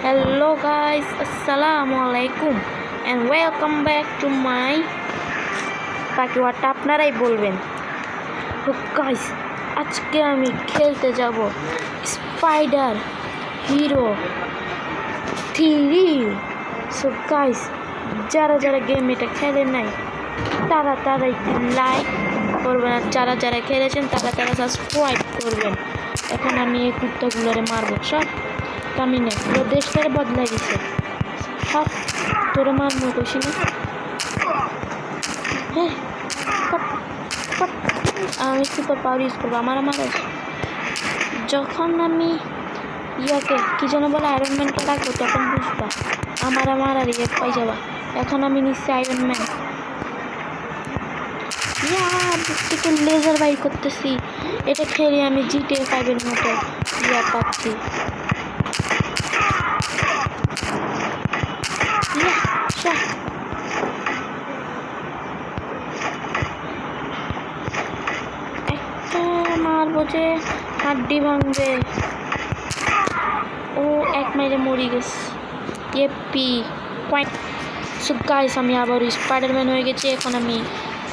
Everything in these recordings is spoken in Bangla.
Hello guys, Assalamualaikum and welcome back to my পাখিওয়াটা আপনারাই বলবেন। তো গাইস আজকে আমি খেলতে যাব স্পাইডার হিরো 3। সো গাইস যারা যারা গেম এটা খেলেন নাই তারা একটু লাইক করবেন, আর যারা খেলেছেন তারা সাবস্ক্রাইব করবেন। এখন আমি এই কুত্তাগুলোরে মারবো, সব কামি নেই, পুরো দেশটারে বদলাই দিছে। সব তোরে মারবো কইছি না। হ্যাঁ আমি সুপার পাওয়ার ইউজ করবো। আমার যখন আমি ইয়াকে কি যেন বলে আয়রন ম্যানকে রাখবো তখন বুঝবা আমার আর ইয়ে পাই যাবা। এখন আমি নিচ্ছি আয়রন ম্যান, থেকে লেজার বাইর করতেছি। এটা খেলে আমি GTA 5 মতো ইয়া পাচ্ছি। একটা মারবো যে হাড্ডি ভাঙবে। ও এক মাইলে মরি গেছে। এপি সো গাইস আমি আবার স্পাইডারম্যান হয়ে গেছি। এখন আমি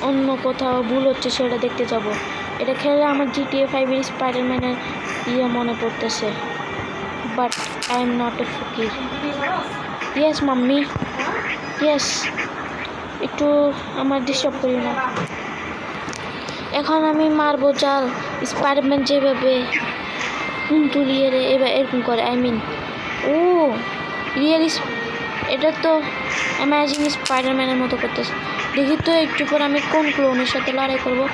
অন্য কোথাও ভুল হচ্ছে সেটা দেখতে যাব। এটা খেলে আমার GTA 5 স্পাইডারম্যানের ইয়ে মনে পড়তেছে, but I am not a Fakir. Yes mummy, yes, একটু আমার ডিস্টার্ব করি না। এখন আমি মারবো জাল স্পাইডারম্যান যেভাবে তুলিয়ে এবার এরকম করে। আই মিন ও রিয়েল, এটা তো অ্যামেজিং স্পাইডারম্যানের মতো করতেছে। দেখি তো একটু পর আমি কোন ক্লোনের সাথে লড়াই করবো।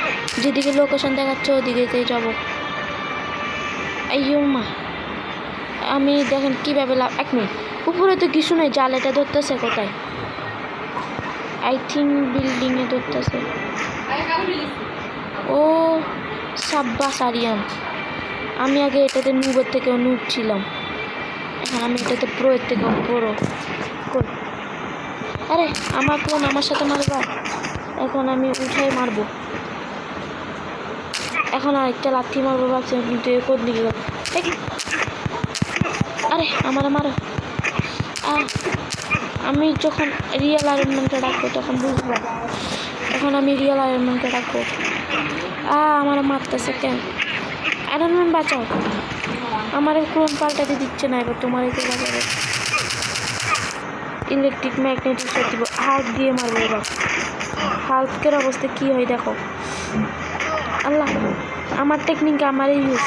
যেদিকে লোকেশন দেখাচ্ছে ওদিকেতেই যাবো। আইয়ো মা, আমি দেখেন কীভাবে এক মিনিট, উপরে তো কিছু নেই, জাল এটা ধরতেছে কোথায়? আই থিঙ্ক বিল্ডিংয়ে ধরতেছে। ও সাব্বাস আরিয়ান, আমি আগে এটাতে নুবের থেকেও নুব ছিলাম, এখন আমি এটাতে প্রোয়ের থেকেও বড়ো। আরে আমার ক্লোন আমার সাথে মারবা। এখন আমি উঠাই মারবো। এখন আরেকটা লাথি মারবো ভাবছি, কিন্তু এ কোন দিকে। আরে আমার মারো। আমি যখন রিয়েল আয়রন ম্যানকে রাখবো তখন বুঝবো। এখন আমি রিয়েল আয়রন ম্যানকে রাখবো। আমার মারতেছে কেন? আয়রন ম্যান বাঁচাও, আমার ক্লোন পাল্টাতে দিচ্ছে না। এবার তোমার একে বাঁচাবে। ইলেকট্রিক ম্যাগনেটিক শট দিব, হাল্ক দিয়ে মারবো। এবার হাল্কের অবস্থা কি হয় দেখো। আল্লাহ, আমার টেকনিক আমারই ইউজ।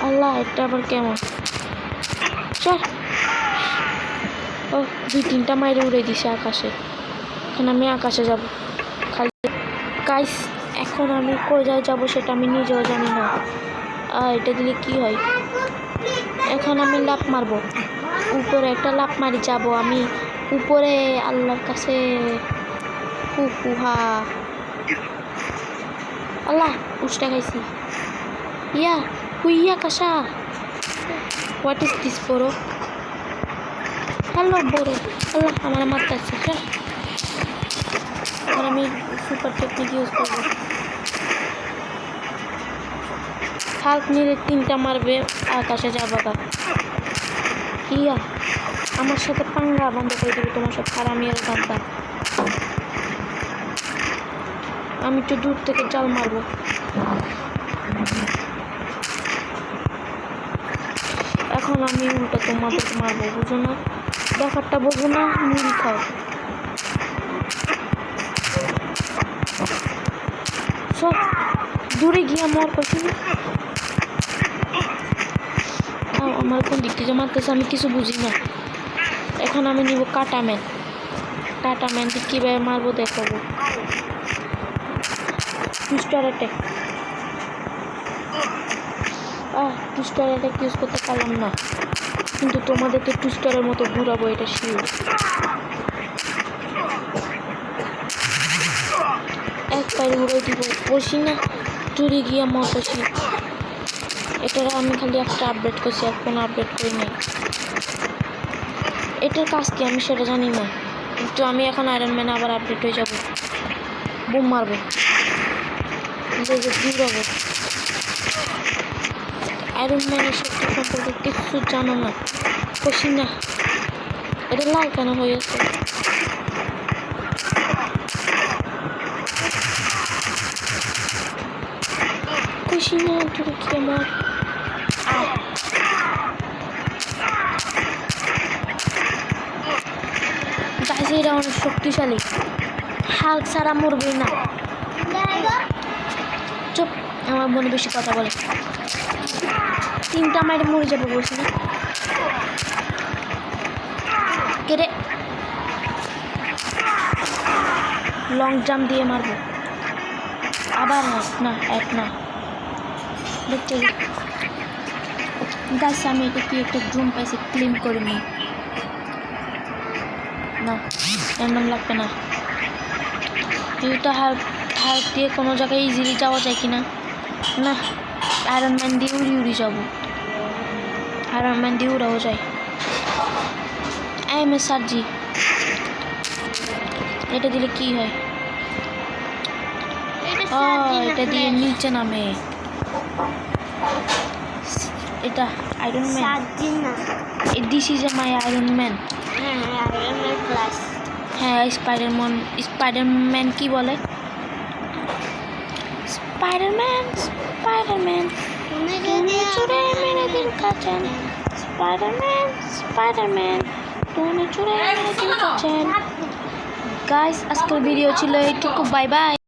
আল্লাহ, এটা আবার কেমন? চল, ও 2-3টা মাইরে উড়ে দিছে আকাশে। এখন আমি আকাশে যাব খালি। গাইস এখন আমি কোথায় যাব সেটা আমি নিজেও জানি না। এটা দিলে কি হয়? এখন আমি লাফ মারবো, উপরে একটা লাফ মারি যাব আমি উপরে আল্লাহর কাছে। আল্লাহ উষ্টা খাইছি। হুইয়া কাশা, হোয়াট ইজ দিস বড়? হ্যালো বড়। আল্লাহ আমার মারতে আছে। আর আমি সুপার টেকনিক ইউজ করবো। হাল্ক নিলে 3টা মারবে, আকাশে যাবাগা। আমার সাথে পাঙ্গা বন্ধ করে দেবে তোমার সব খারামিয়ার গানটা। আমি একটু দূর থেকে জাল মারবো। এখন আমি উল্টা তোমাদের মারবো, বুঝো না? ব্যাপারটা বোঝো না, মুড়ি খাও। সব দূরে গিয়ে মর করছি। আমার কোন দিক থেকে মারতেছে আমি কিছু বুঝি না। এখন আমি নিব কাটাম্যানকে কীভাবে মারবো দেখাবো। টুস্টার অ্যাটাক ইউজ করতে পারলাম না, কিন্তু তোমাদেরকে টুস্টারের মতো ঘুরাবো, এটা শিওর। এক পায়ে উড়াই দিব, বসি না দূরে গিয়ে মরতেছি। এটার আমি খালি একটা আপডেট করছি, আর কোনো আপডেট করি নাই। এটার কাজ কি আমি সেটা জানি না, কিন্তু আমি এখন আয়রন ম্যান আবার আপডেট হয়ে যাব। বুম মারবো, দৌড়াবো। আয়রন ম্যানের শক্তি সম্পর্কে কিছু জানো না, খুশি না? এটা লাল কেন হয়েছে? খুশি না তোর কি আমার? গাইস এটা অনেক শক্তিশালী, হাল্ক ছাড়া মরবেই না। চুপ, আমার বোনে বেশি কথা বলে। তিনটা মাইরে মরে যাবো বলছি না? কেটে লং জাম্প দিয়ে মারবো। আবার না এক না দেখতে গাছ। আমি এটা কি একটা ড্রোন পাইছি, ক্লেম করে নিই না, এমন লাগবে না। এটা হাল্ক দিয়ে কোনো জায়গায় ইজিলি যাওয়া যায় কিনা? না, আয়রন ম্যান দিয়ে উড়ি যাবো। আয়রন ম্যান দিয়ে উড়াও যায়। MSRG এটা দিলে কি হয়? এটা দিয়ে নিচে নামে। এটা iron man, this is my iron man. হ্যাঁ, স্পাইডারম্যান কি বলে? স্পাইডারম্যান চুরে মেরে দিল কাচেন। স্পাইডারম্যান তুমি চুরে মেরে দিল কাচেন। গাইস আজকের ভিডিও ছিল এইটুকু, বাই বাই।